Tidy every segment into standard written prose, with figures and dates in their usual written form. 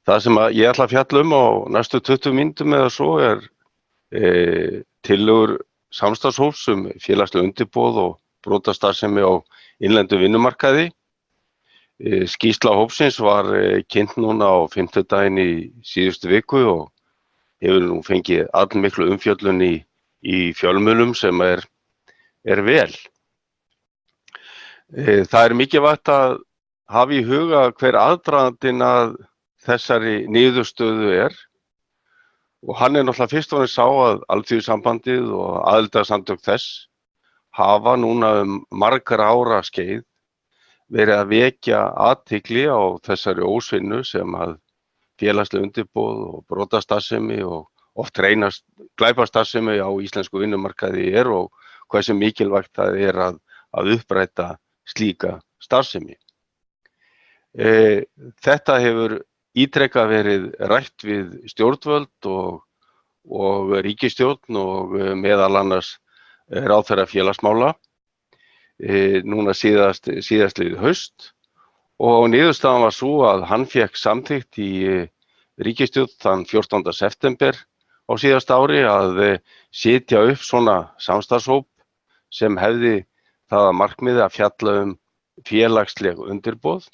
Það sem ég ætla að fjalla á næstu 20 mínútum eða svo tillögur samstarfshóps félagsleg undirboð og brotastarfsemi á innlendum vinnumarkaði. Skýrsla hópsins var kynnt núna á fimmtudaginn í síðustu viku og hefur nú fengið allmiklu umfjöllun í fjölmiðlum sem er vel. Það mikilvægt að hafa í huga hver aðdragandinn að þessari niðurstöðu og hann náttúrulega fyrst og fremst sá að Alþýðusambandið og aðildarsamtök þess hafa núna margra ára skeið verið að vekja athygli á þessari ósvinnu sem að félagsleg undirboð og brotastarfsemi og oft reynast glæpastarfsemi á íslensku vinnumarkaði og hversu mikilvægt það að uppræta slíka starfsemi. Þetta hefur ítrekað verið rætt við stjórnvöld og ríkisstjórn og meðal annars ráðherra félagsmála núna síðastliðið haust og niðurstaðan var sú að hann fékk samþykkt í ríkisstjórn þann 14. september á síðasta ári að setja upp svona samstarfshóp sem hefði það að markmiði að fjalla félagsleg undirboð.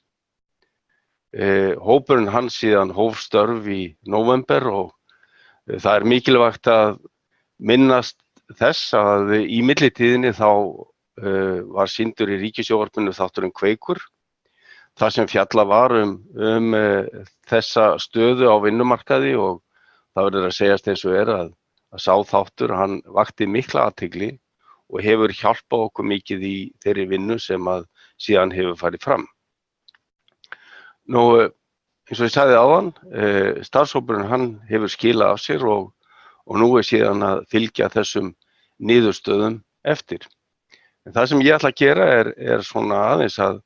Hópurinn hans síðan hóf störf í nóvember og það mikilvægt að minnast þess að í millitíðinni þá var sýndur í ríkissjónvarpinu þátturinn Kveikur, þar sem fjallað var þessa stöðu á vinnumarkaði og það verður að segjast eins og að sá þáttur, hann vakti mikla athygli og hefur hjálpað okkur mikið í þeirri vinnu sem að síðan hefur farið fram. Nú, eins og ég sagði áðan, starfshópurinn hann hefur skilað af sér og nú síðan að fylgja þessum niðurstöðum eftir. En það sem ég ætla að gera svona aðeins að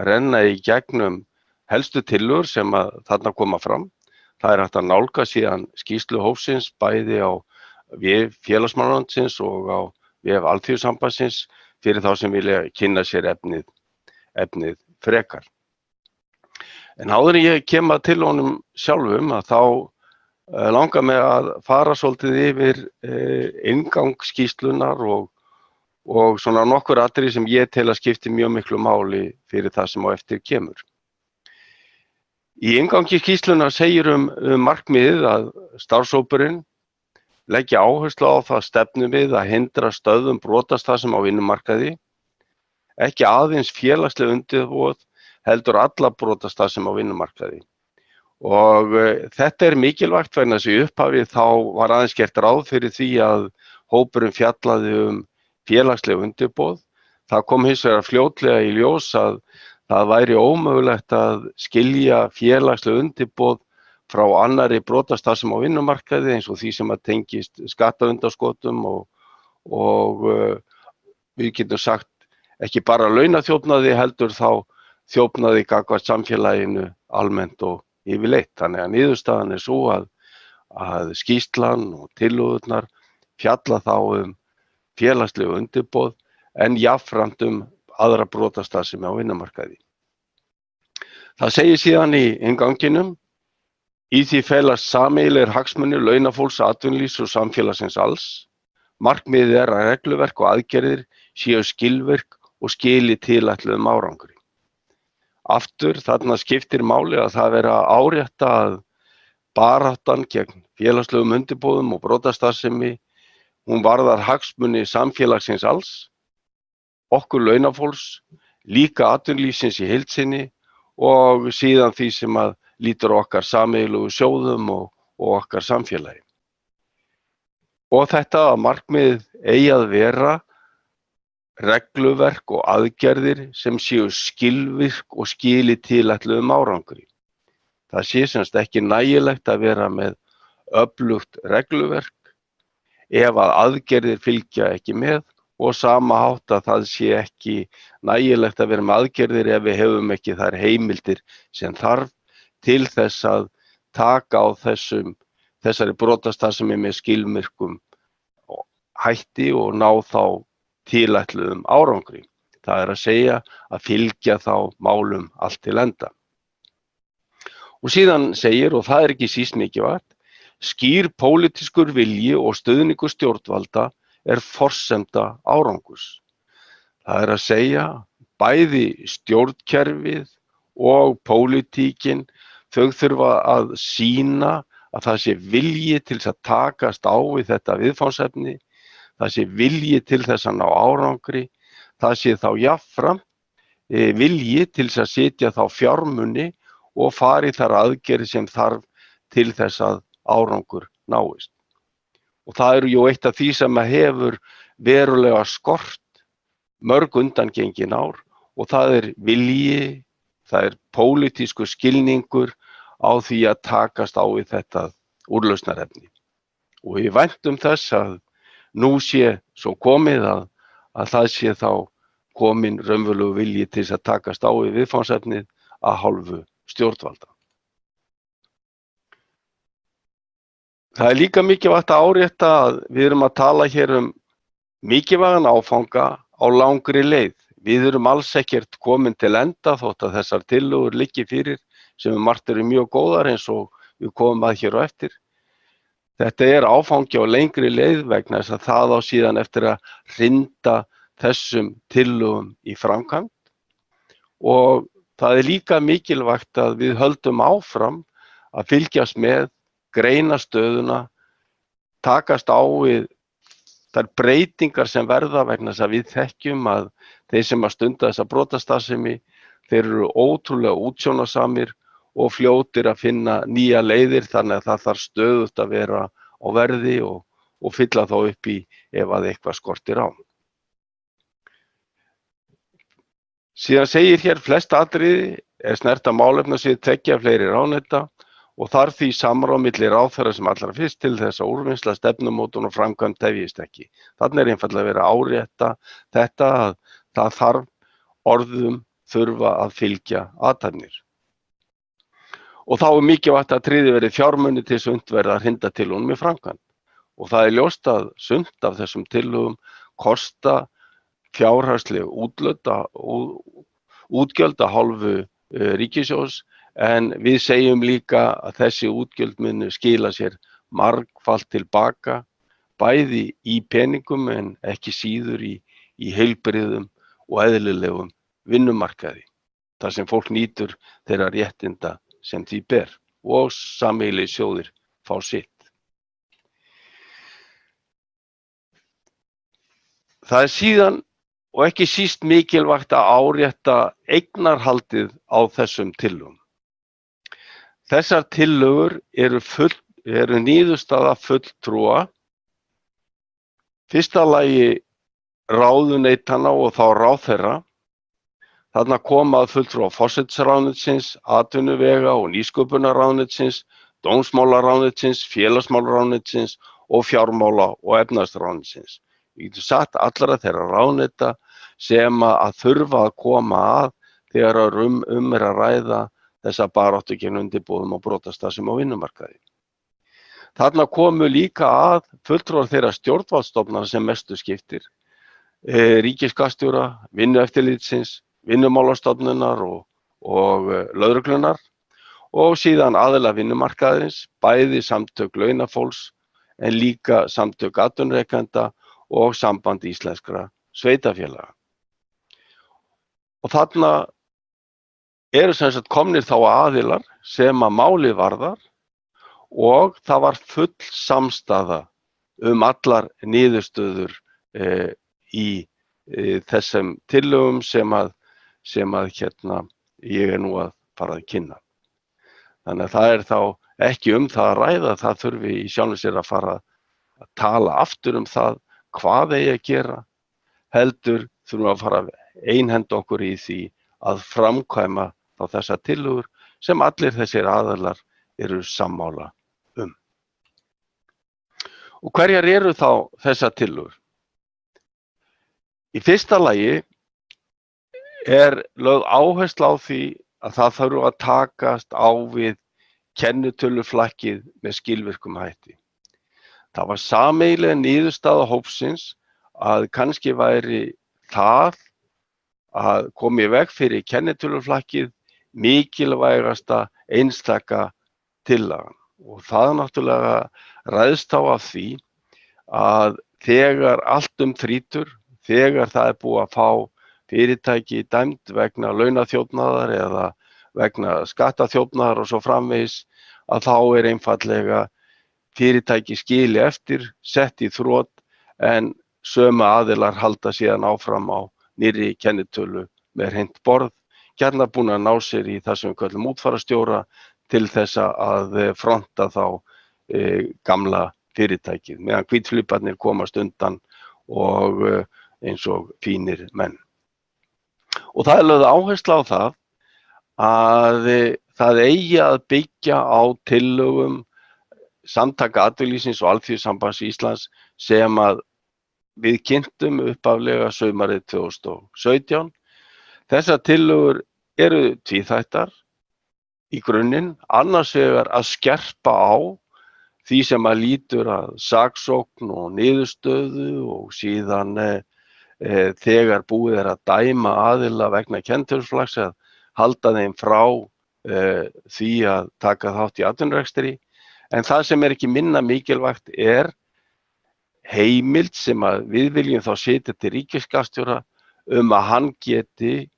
renna í gegnum helstu tillögur sem að þarna koma fram. Það hægt að nálga síðan skýrslu hópsins bæði á vef félagsmálaráðuneytisins og á vef Alþýðusambandsins fyrir þá sem vilja kynna sér efnið frekar. En áður en ég kem að tillögunum sjálfum að þá langar mig að fara svolítið yfir inngang skýrslunnar og svona nokkur atriði sem ég tel að skipti mjög miklu máli fyrir það sem á eftir kemur. Í inngangi skýrslunnar segir markmiðið að starfshópurinn leggja áherslu á það stefnumið að hindra stöðvun brotastarfsemi á vinnumarkaði, ekki aðeins félagsleg undirboð heldur alla brotastarfsemi á vinnumarkaði. Og þetta mikilvægt vegna þess að í upphafi þá var aðeins gert ráð fyrir því að hópurinn fjallaði félagsleg undirboð. Það kom hins vegar fljótlega í ljós að það væri ómögulegt að skilja félagsleg undirboð frá annarri brotastarfsemi á vinnumarkaði eins og því sem að tengist skattaundanskotum og við getum sagt ekki bara launaþjófnaði heldur þá þjófnaði gagnvart samfélaginu almennt og yfirleitt. Þannig að niðurstaðan sú að skýrslan og tillögurnar fjalla þá félagslegu undirboð en jafnframt aðra brotastarfsemi á vinnumarkaði. Það segir síðan í innganginum: í því felast sameiginlegir hagsmunir launafólks, atvinnulífs og samfélagsins alls. Markmiðið að regluverk og aðgerðir séu skilvirk og skili tilætluðum árangri. Aftur, þarna skiptir máli að það vera árétta að baráttan gegn félagslegum undirboðum og brotastarfsemi, hún varðar hagsmuni samfélagsins alls, okkur launafólks, líka atvinnulífsins í heild sinni og síðan því sem að lítur okkar sameiginlegu sjóðum og okkar samfélagi. Og þetta að markmiðið eigi að vera regluverk og aðgerðir sem séu skilvirk og skili tilætluðum árangri. Það sé semst ekki nægilegt að vera með öflugt regluverk ef að aðgerðir fylgja ekki með og sama hátt að það sé ekki nægilegt að vera með aðgerðir ef við hefum ekki þær heimildir sem þarf til þess að taka á þessari brotastarfsemi með skilvirkum hætti og ná þá tilætluðum árangri. Það að segja að fylgja þá málum allt til enda. Og síðan segir, og það ekki síst mikilvægt, skýr pólitískur vilji og stuðningur stjórnvalda forsenda árangurs. Það að segja, bæði stjórnkerfið og pólitíkin, þau þurfa að sýna að það sé vilji til þess að takast á við þetta viðfangsefni, það sé vilji til þess að ná árangri, það sé þá jafnframt vilji til þess að setja þá fjármuni og fara í þær aðgerðir sem þarf til þess að árangur náist. Og það jú eitt af því sem hefur verulega skort mörg undangengin ár og það vilji, það pólitískur skilningur á því að takast á við þetta úrlausnarefni. Og ég væntum þess að nú sé svo komið að það sé þá komin raunverulegu vilji til þess að takast á við viðfangsefnið að hálfu stjórnvalda. Það líka mikilvægt að árétta að við erum að tala hér mikilvægan áfanga á langri leið. Við erum alls ekkert komin til enda þótt að þessar tillögur liggi fyrir sem margt eru mjög góðar eins og við komum að hér á eftir. Þetta áfangi á lengri leið vegna þess að það á síðan eftir að hrinda þessum tillögum í framkvæmd og það líka mikilvægt að við höldum áfram að fylgjast með, greina stöðuna, takast á við þær breytingar sem verða vegna þess að við þekkjum að þeir sem að stunda þessa brotastarfsemi, þeir eru ótrúlega útsjónarsamir og fljótir að finna nýja leiðir þannig að það þarf stöðugt að vera á verði og fylla þá upp í ef að eitthvað skortir á. Síðan segir hér flest atriði snerta málefnasvið tveggja fleiri ráðuneyta og þarf því samráð milli ráðherra sem allra fyrst til þess að úrvinnsla stefnumótun og framkvæmd tefjist ekki. Þarna einfaldlega verið að árétta þetta að það þarf orðum þurfa að fylgja athafnir. Og þá mikilvægt að tryggðir verið fjármuni til þess að unnt verði að hrinda tillögunum í framkvæmd. Og það ljóst að sumt af þessum tillögum kosta fjárhagsleg útgjöld að hálfu ríkissjóðs en við segjum líka að þessi útgjöld munu skila sér margfalt tilbaka bæði í peningum en ekki síður í heilbrigðum og eðlilegum vinnumarkaði þar sem fólk nýtur þeirra réttinda sem því ber og sameiginlegir sjóðir fá sitt. Það síðan og ekki síst mikilvægt að árétta eignarhaldið á þessum tillögum. Þessar tillögur eru niðurstaða fulltrúa, fyrsta lagi ráðuneytanna og þá ráðherra. Þarna koma að fulltrúa forsætisráðuneytisins, atvinnuvega- og nýsköpunarráðuneytisins, dómsmálaráðuneytisins, félagsmálaráðuneytisins og fjármála- og efnahagsráðuneytisins. Við getum sagt allra þeirra ráðuneyta sem að þurfa að koma að þegar að ræða þessa baráttu gegn undirboðum og brotastarfsemi á vinnumarkaði. Þarna komu líka að fulltrúar þeirra stjórnvaldsstofnana sem mestu skiptir, ríkisskattstjóra, vinnueftirlitsins, vinnumálastofnunar og lögreglunar og síðan aðila vinnumarkaðarins, bæði samtök launafólks en líka samtök atvinnurekenda og samband íslenskra sveitarfélaga. Og þarna eru sem sagt komnir þá aðilar sem að máli varðar og það var full samstaða allar niðurstöður í þessum tillögum sem að ég nú að fara að kynna. Þannig að það þá ekki það að ræða, það þurfi í sjálfu sér að fara að tala aftur það hvað eigi að gera, heldur þurfum að fara að einhenda okkur í því að framkvæma þá þessar tillögur sem allir þessir aðilar eru sammála Og hverjar eru þá þessar tillögur? Í fyrsta lagi lögð áhersla á því að það þarf að takast á við kennitöluflakkið með skilvirkum hætti. Það var sameiginlega niðurstaða hópsins að kannski væri það að koma í veg fyrir kennitöluflakkið mikilvægasta einstaka tillagan. Og það náttúrulega ræðst á af því að þegar allt þrýtur, þegar það búið að fá fyrirtæki dæmd vegna launaþjófnaðar eða vegna skattaþjófnaðar og svo framvegis, að þá einfaldlega fyrirtæki skili eftir, sett í þrot, en sömu aðilar halda síðan áfram á nýrri kennitölu með hreint borð, gjarna búin að ná sér í það sem við köllum útfararstjóra til þess að fronta þá gamla fyrirtækið, meðan hvítflipparnir komast undan og eins og fínir menn. Og það lögð áhersla á það að það eigi að byggja á tillögum Samtaka atvinnulífsins og Alþýðusambands Íslands sem að við kynntum upphaflega sumarið 2017. Þessar tillögur eru tvíþættar í grunninn, annars vegar að skerpa á því sem að lýtur að saksókn og niðurstöðu og síðan þegar búið að dæma aðila vegna kennitöluflakks að halda þeim frá því að taka þátt í atvinnurekstri. En það sem ekki minna mikilvægt heimild sem að við viljum þá setja til ríkisskattstjóra að hann geti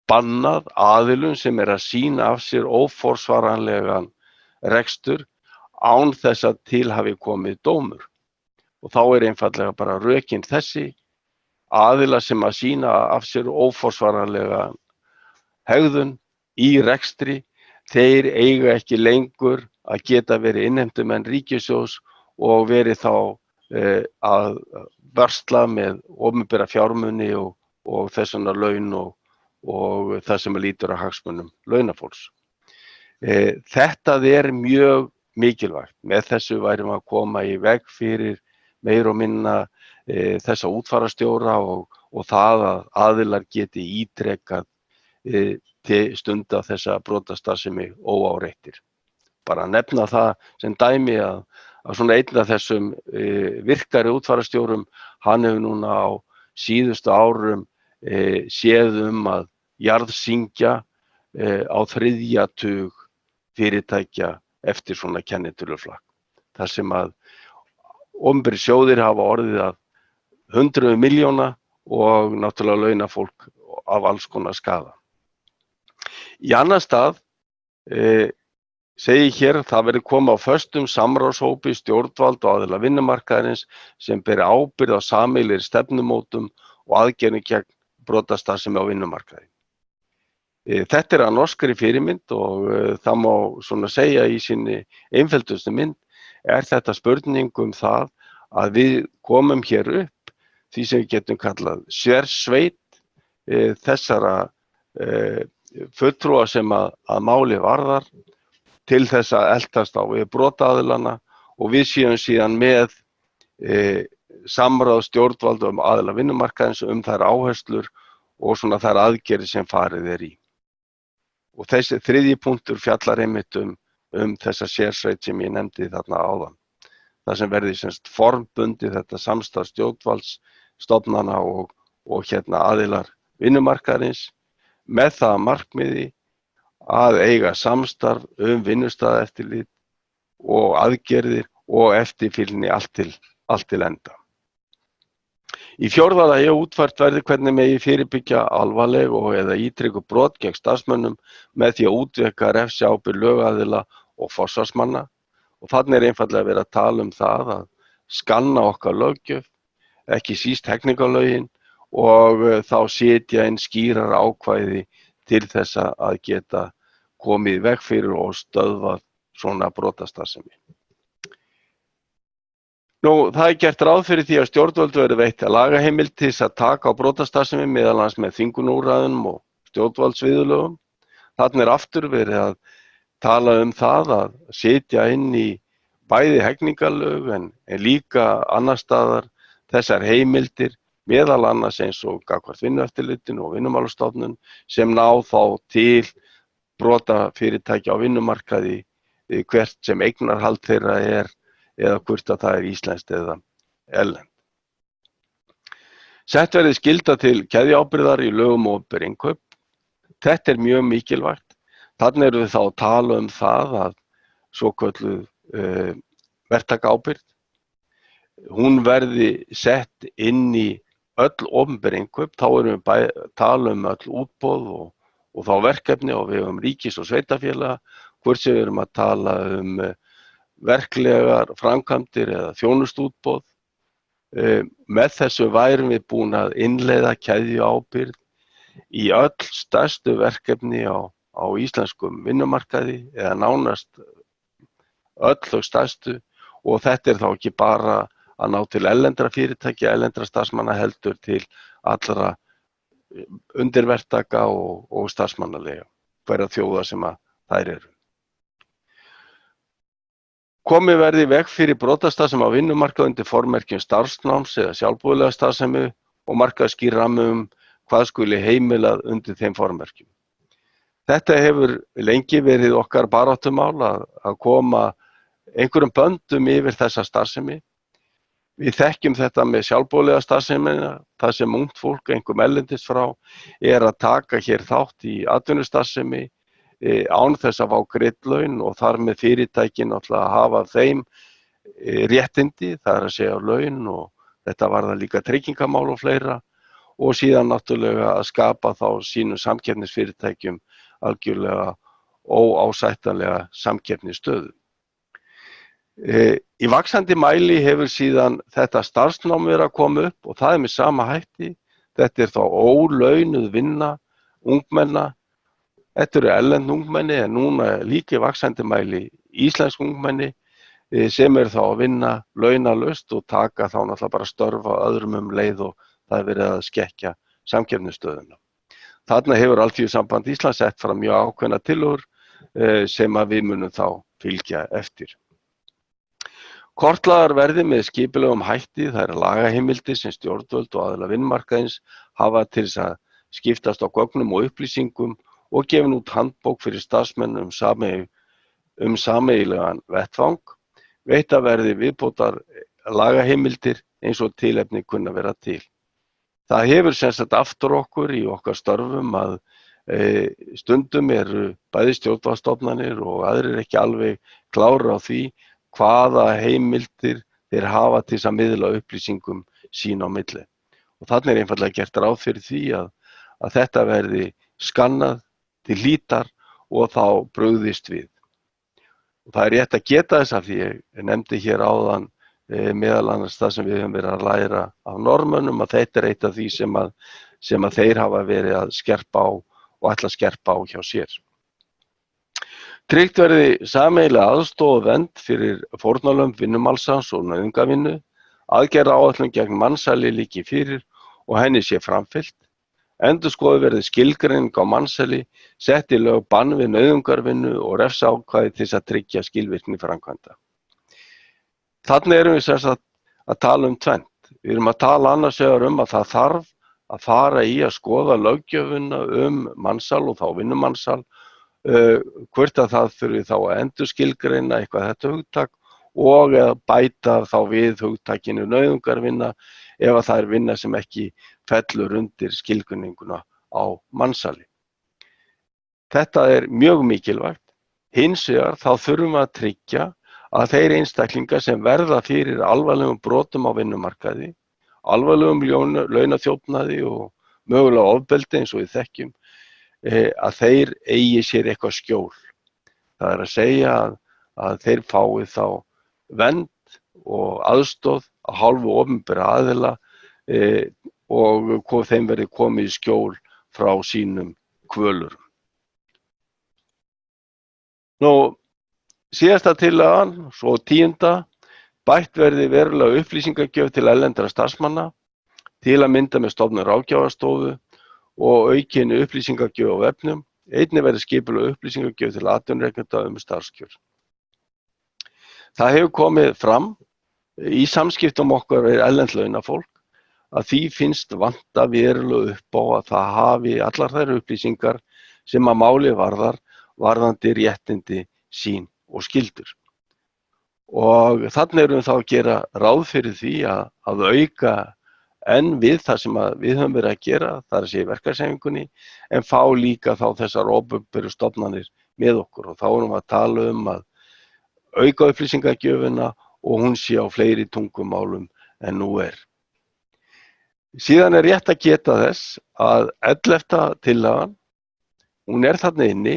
bannað aðilum sem að sýna af sér óforsvaranlegan rekstur án þess að til hafi komið dómur. Og þá einfaldlega bara rökin þessi, aðila sem að sýna af sér óforsvaranlegan hegðun í rekstri, þeir eiga ekki lengur að geta verið innheimtumenn ríkissjóðs og verið þá að vörsla með opinbera fjármuni og þess vegna laun og það sem lýtur að hagsmunum launafólks. Þetta mjög mikilvægt. Með þessu værum að koma í veg fyrir meira og minna þessa útfararstjóra og það að aðilar geti ítrekað stunda þessa brotastarfsemi óáreittir. Bara að nefna það sem dæmi að svona einn af þessum virkari útfararstjórum, hann hefur núna á síðustu árum séð að jarðsyngja á 3. tug fyrirtækja eftir svona kennitöluflakk. Þar sem að opinberir sjóðir hafa orðið að hundruð milljóna og náttúrulega launafólk af alls konar skaða. Í annan stað segi hér að það verði koma á föstum samráðshópi stjórnvald og aðila vinnumarkaðarins sem beri ábyrgð á sameiginlegri stefnumótum og aðgerðum gegn brotastarfsemi á vinnumarkaði. Þetta að norskri fyrirmynd og það má svona segja í sinni einföldustu mynd þetta spurning það að við komum hér upp því sem við getum kallað sérsveit þessara fulltrúa sem að máli varðar til þess að eltast á við brotaaðilana og við séum síðan með samráð stjórnvalda aðila vinnumarkaðins þær áherslur og svona þær aðgerðir sem farið í. Og þessi þriðji punktur fjallar einmitt þessa sérsveit sem ég nefndi þarna áðan. Það sem verði formbundið þetta samstarf stjórnvalds, stofnana og aðilar vinnumarkaðarins með það markmiði að eiga samstarf vinnustaðaeftirlit og aðgerðir og eftirfylgni allt til enda. Í fjórða lagi útfært verði hvernig megi fyrirbyggja alvarleg og eða ítrekuð brot gegn starfsmönnum með því að útvíkka refsiábyrgð lögaðila og forsvarsmanna og þannig einfaldlega verið að tala það að skanna okkar löggjöf, ekki síst hegningarlögin og þá setja inn skýrar ákvæði til þess að geta komið í veg fyrir og stöðvað svona brotastarfsemi. Það gert ráð fyrir því að stjórnvöld verði veitt lagaheimild til þess að taka á brotastarfsemi meðal annars með þvingunarúrræðum og stjórnvaldsviðurlögum. Þarna aftur verið að tala það að setja inn í bæði hegningarlög en líka annar staðar þessar heimildir meðal annars eins og gagnvart vinnueftirlitinu og vinnumálastofnun sem ná þá til brotafyrirtækja á vinnumarkaði hvert sem eignarhald þeirra eða hvort að það íslenskt eða erlent. Sett verði skylda til keðjuábyrgðar í lögum og opinber innkaup. Þetta mjög mikilvægt. Þarna erum við þá að tala það að svokölluð verktakaábyrgð, hún verði sett inn í öll opinber innkaup, þá erum við að tala öll útboð og þá verkefni og við höfum ríkis- og sveitarfélaga, hvort sem við erum að tala verklegar framkvæmdir eða þjónustútboð. Með þessu værum við búin að innleiða keðjuábyrgð í öll stærstu verkefni á íslenskum vinnumarkaði eða nánast öll þau stærstu, og þetta þá ekki bara að ná til erlendra fyrirtækja, erlendra starfsmanna, heldur til allra undirverktaka og starfsmannaleiga, hverra þjóða sem að þær eru. Komið verði í veg fyrir brotastarfsemi á vinnumarkaði undir formerkjum starfsnáms eða sjálfboðaliða starfsemi og markaðsskýr rammi hvað skuli heimilað undir þeim formerkjum. Þetta hefur lengi verið okkar baráttumál að koma einhverjum böndum yfir þessa starfsemi. Við þekkjum þetta með sjálfboðaliða starfsemina, það sem ungt fólk, einhverjum erlendis frá, að taka hér þátt í atvinnustarfsemi án þess að fá greidd laun og þar með fyrirtækin náttúrulega að hafa þeim réttindi, það að segja laun, og þetta varðar líka tryggingamál og fleira, og síðan náttúrulega að skapa þá sínum samkeppnisfyrirtækjum algjörlega óásættanlega samkeppnisstöðu. Í vaxandi mæli hefur síðan þetta starfsnám verið að koma upp og það með sama hætti. Þetta þá ólaunuð vinna ungmenna. Þetta eru erlend ungmenni en núna líka í vaxandi mæli íslensk ungmenni sem þá að vinna launalaust og taka þá náttúrulega bara störf á öðrum leið og það verið að skekkja samkeppnisstöðuna. Þarna hefur Alþýðusamband Íslands sett fram mjög ákveðnar tillögur sem að við munum þá fylgja eftir. Kortlagðar verði með skipulegum hætti þær lagaheimildir sem stjórnvöld og aðilar vinnumarkaðarins hafa til þess að skiptast á gögnum og upplýsingum og gefin út handbók fyrir starfsmenn sameiginlegan vettvang. Veita verði viðbótar lagaheimildir eins og tilefni kunna vera til. Það hefur sem sagt aftur okkur í okkar störfum að stundum eru bæði stjórnvaldsstofnanir og aðrir ekki alveg klárir á því hvaða heimildir þeir hafa til þess að miðla upplýsingum sín á milli. Og þarna einfaldlega gert ráð fyrir því að þetta verði skannað til hlítar og þá brugðist við. Og það rétt að geta þess að því ég nefndi hér áðan meðal annars það sem við höfum verið að læra af Norðmönnum, að þetta eitt af því sem að þeir hafa verið að skerpa á og ætla að skerpa á hjá sér. Tryggt verði sameiginlega aðstoð og vernd fyrir fórnarlömb vinnumansals og nauðungarvinnu, aðgerðaáætlun gegn mansali liggi fyrir og henni sé framfylgt, endurskoðuð verði skilgreining á mansali, sett í lög bann við nauðungarvinnu og refsiákvæði til þess að tryggja skilvirkni framkvæmda. Þarna erum við sem sagt að tala tvennt. Við erum að tala annars vegar að það þarf að fara í að skoða löggjöfina mansal og þá vinnumansal, hvort að það þurfi þá að endurskilgreina eitthvað þetta hugtak og að bæta þá við hugtakinu nauðungarvinna ef að það vinna sem ekki fellur undir skilgreininguna á mansali. Þetta mjög mikilvægt. Hins vegar þá þurfum við að tryggja að þeir einstaklingar sem verða fyrir alvarlegum brotum á vinnumarkaði, alvarlegum launaþjófnaði og mögulega ofbeldi eins og við þekkjum, að þeir eigi sér eitthvað skjól. Það að segja að þeir fái þá vernd og aðstoð af hálfu opinberra aðila og þeim verði komið í skjól frá sínum kvölurum. Síðasta tillagan, svo 10. Bætt verði verulega upplýsingagjöf til erlendra starfsmanna, til að mynda með stofnun ráðgjafarstofu og aukinni upplýsingagjöf á vefnum. Einnig verði skipuleg upplýsingagjöf til atvinnurekenda starfskjör. Það hefur komið fram í samskiptum okkar við erlend launafólk að því finnst vanta verulega upp á að það hafi allar þær upplýsingar sem að máli varðandi réttindi sín og skyldur. Og þarna erum við þá að gera ráð fyrir því að auka en við það sem við höfum verið að gera, það er að segja verkalýðshreyfingunni, en fá líka þá þessar opinberu stofnanir með okkur og þá erum við að tala að auka upplýsingagjöfina og hún sé á fleiri tungumálum en nú er. Síðan er rétt að geta þess að 11. tillagan, hún er þarna inni,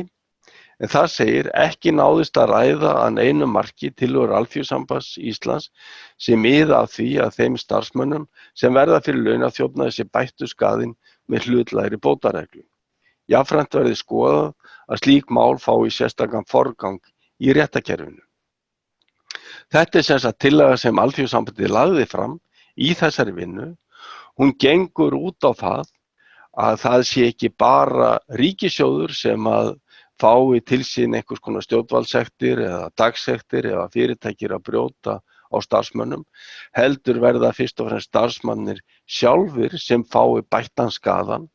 en það segir ekki náðist að ræða að neinu marki tillögur Alþýðusambands Íslands sem miða að því að þeim starfsmönnum sem verða fyrir launaþjófnaði sé bættu skaðinn með hlutlægri bótareglu. Jafnframt verði skoðað að slík mál fái sérstakan forgang í réttarkerfinu. Þetta er sem sagt tillaga sem Alþýðusambandið lagði fram í þessari vinnu. Hún gengur út á það að það sé ekki bara ríkissjóður sem að fái til sín einhvers konar stjórnvaldssektir eða dagsektir eða fyrirtækir að brjóta á starfsmönnum, heldur verða fyrst og fremst starfsmannir sjálfir sem fái bættan skaðann,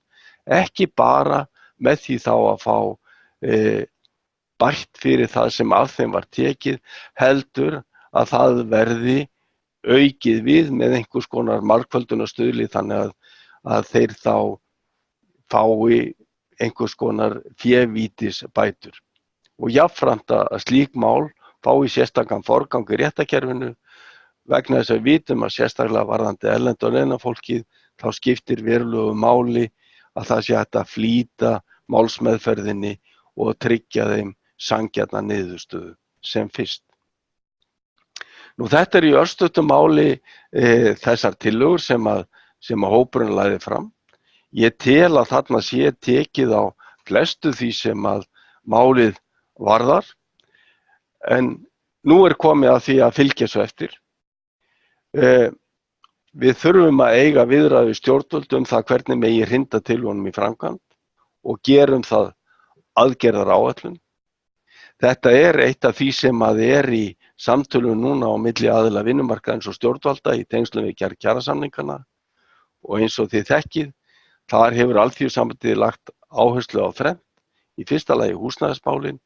ekki bara með því þá að fá bætt fyrir það sem af þeim var tekið, heldur að það verði aukið við með einhvers konar margföldunarstuðli þannig að þeir þá fái einhvers konar févítisbætur. Og jafnframt að slík mál fái sérstakan forgang í réttarkerfinu vegna þess að við vitum að sérstaklega varðandi erlenda og launafólkið þá skiptir verulegu máli að það sé hægt að flýta málsmeðferðinni og tryggja þeim sanngjarna niðurstöðu sem fyrst. Nú þetta er í örstuttu máli þessar tillögur sem að hópurinn lagði fram. Ég tel að þarna sé tekið á flestu því sem að málið varðar, en nú er komið að því að fylgja svo eftir. Við þurfum að eiga viðræður við stjórnvöld það hvernig megi hrinda tillögunum í framkvæmd og gerum það aðgerðaráætlun. Þetta er eitt af því sem að er í samtölum núna á milli aðila vinnumarkaðarins og stjórnvalda í tengslum við gerð kjarasamningana og eins og þið þekkið, þar hefur Alþýðusambandið lagt áherslu á þrennt. Í fyrsta lagi húsnæðismálin,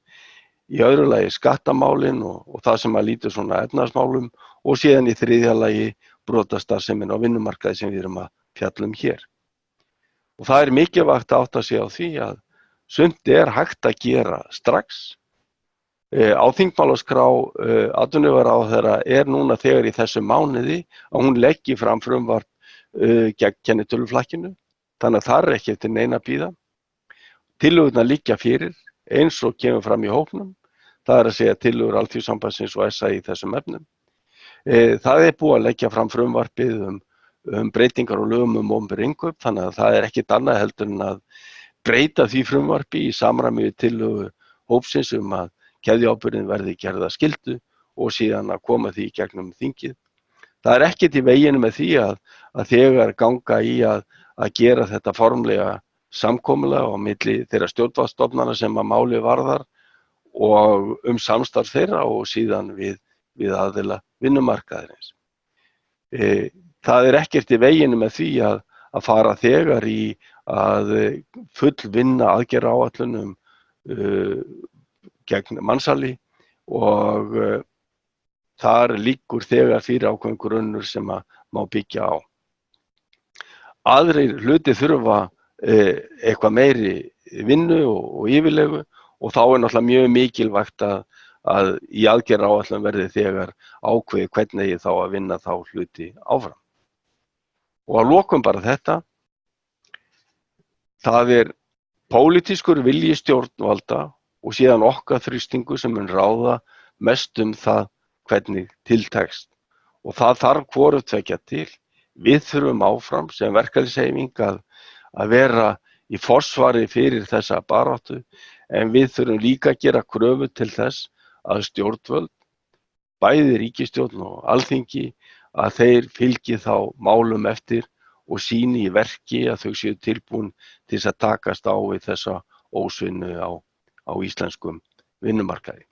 í öðru lagi skattamálin og það sem að lítur svona efnahagsmálum og síðan í þriðja lagi brotastarfsemin á vinnumarkaði sem við erum að fjalla hér. Og það er mikilvægt að átta sig á því að sumt er hægt að gera strax. Á þingmálaskrá atvinnuvegaráðherra er núna þegar í þessum mánuði að hún leggi fram frumvarp gegn kennitöluflakkinu. Þannig að það er ekki eftir neina að bíða. Tillögurnar liggja fyrir eins og kemur fram í hópnum. Það er að segja tillögur Alþýðusambandsins og SA í þessum efnum. Það er búið að leggja fram frumvarpið breytingar og lögum opinber innkaup, þannig að það er ekkert annað heldur en að breyta því frumvarpi í samræmi við tillögu hópsins að keðjuábyrgðin verði gerða skyldu og síðan að koma því í gegnum þingið. Það er ekkert í veginum með því að þegar ganga í að gera þetta formlega samkomulag á milli þeirra stjórnvaldsstofnana sem að máli varðar og samstarf þeirra og síðan við aðila vinnumarkaðarins. Það er ekkert í veginum með því að fara þegar í að fullvinna aðgerðaáætlun gegn mansali og þar liggur þegar fyrir ákveðinn grunnur sem að má byggja á. Aðrir hluti þurfa eitthvað meiri vinnu og yfirlegu og þá er náttúrulega mjög mikilvægt að í aðgerðaáætlun verði þegar ákveðið hvernig ég þá að vinna þá hluti áfram. Og að lokum bara þetta, það er pólitískur vilji stjórnvalda og síðan okkar þrýstingu sem mun ráða mest það hvernig tiltekst. Og það þarf hvorugt tveggja til. Við þurfum áfram sem verkalýðshreyfing að vera í forsvari fyrir þessa baráttu, en við þurfum líka að gera kröfu til þess að stjórnvöld, bæði ríkisstjórn og Alþingi, að þeir fylgi þá málum eftir og sýni í verki að þau séu tilbúin til að takast á við þessa ósvinnu á íslenskum vinnumarkaði.